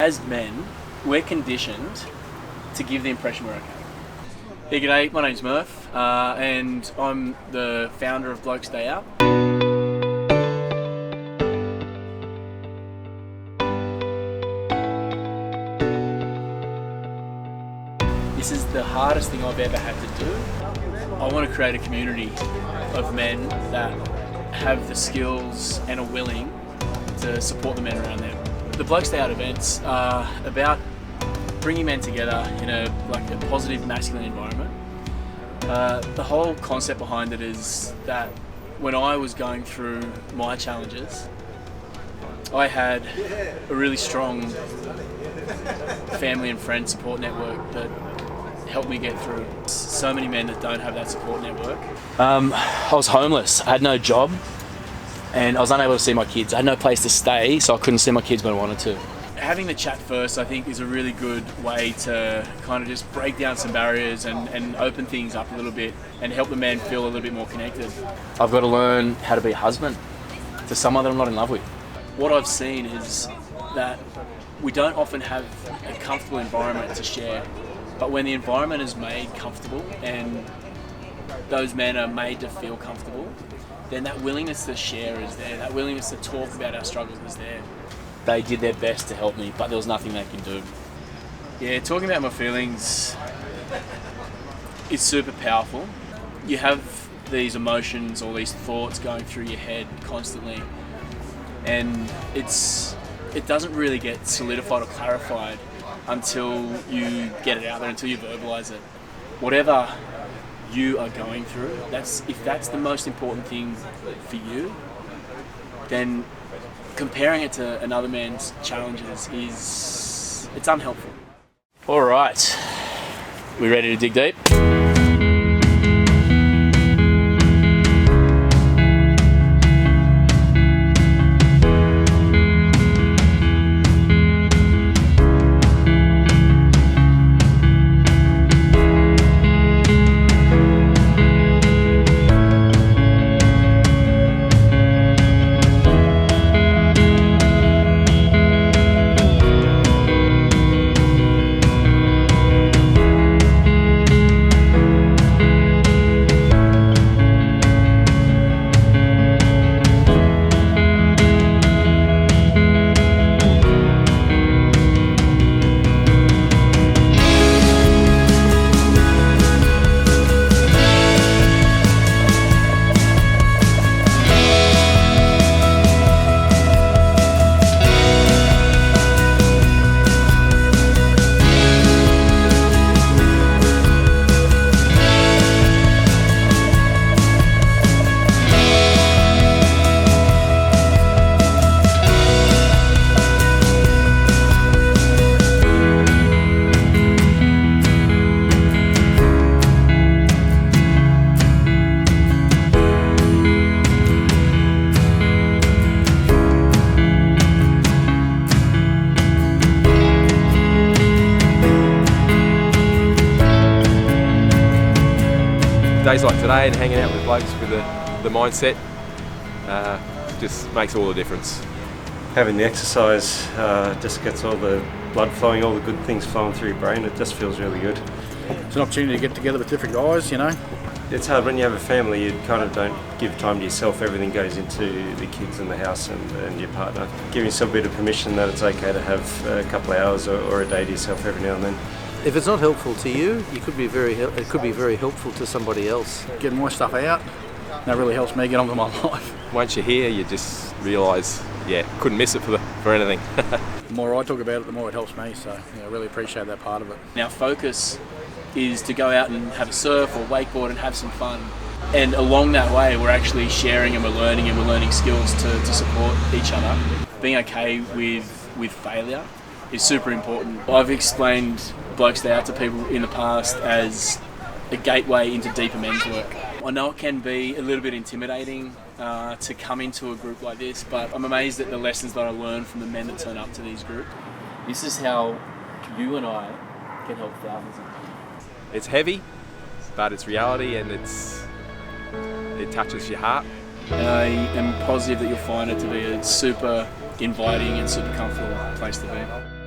as men, we're conditioned to give the impression we're okay. Hey, g'day, my name's Murph, and I'm the founder of Blokes Day Out. This is the hardest thing I've ever had to do. I want to create a community of men that have the skills and are willing to support the men around them. The Blokes Day Out events are about bringing men together in a positive masculine environment. The whole concept behind it is that when I was going through my challenges, I had a really strong family and friend support network that helped me get through. So many men that don't have that support network. I was homeless, I had no job, and I was unable to see my kids. I had no place to stay, so I couldn't see my kids when I wanted to. Having the chat first, I think, is a really good way to kind of just break down some barriers and open things up a little bit and help the men feel a little bit more connected. I've got to learn how to be a husband to someone that I'm not in love with. What I've seen is that we don't often have a comfortable environment to share, but when the environment is made comfortable and those men are made to feel comfortable, then that willingness to share is there, that willingness to talk about our struggles is there. They did their best to help me, but there was nothing they can do. Yeah, talking about my feelings is super powerful. You have these emotions or these thoughts going through your head constantly, and it doesn't really get solidified or clarified until you get it out there, until you verbalize it. Whatever you are going through, if that's the most important thing for you, then comparing it to another man's challenges it's unhelpful. All right, we ready to dig deep? Days like today and hanging out with blokes with the mindset just makes all the difference. Having the exercise just gets all the blood flowing, all the good things flowing through your brain. It just feels really good. It's an opportunity to get together with different guys, you know. It's hard when you have a family, you kind of don't give time to yourself. Everything goes into the kids and the house and your partner. Giving yourself a bit of permission that it's okay to have a couple of hours or a day to yourself every now and then. If it's not helpful to you, it could be very helpful to somebody else. Getting my stuff out, that really helps me get on with my life. Once you're here, you just realise, couldn't miss it for anything. The more I talk about it, the more it helps me, so I really appreciate that part of it. Our focus is to go out and have a surf or wakeboard and have some fun. And along that way, we're actually sharing and we're learning skills to support each other. Being okay with failure is super important. I've explained Blokes Day Out to people in the past as a gateway into deeper men's work. I know it can be a little bit intimidating to come into a group like this, but I'm amazed at the lessons that I learned from the men that turn up to these groups. This is how you and I can help thousands of people. It's heavy, but it's reality and it touches your heart. I am positive that you'll find it to be a super inviting and super comfortable place to be.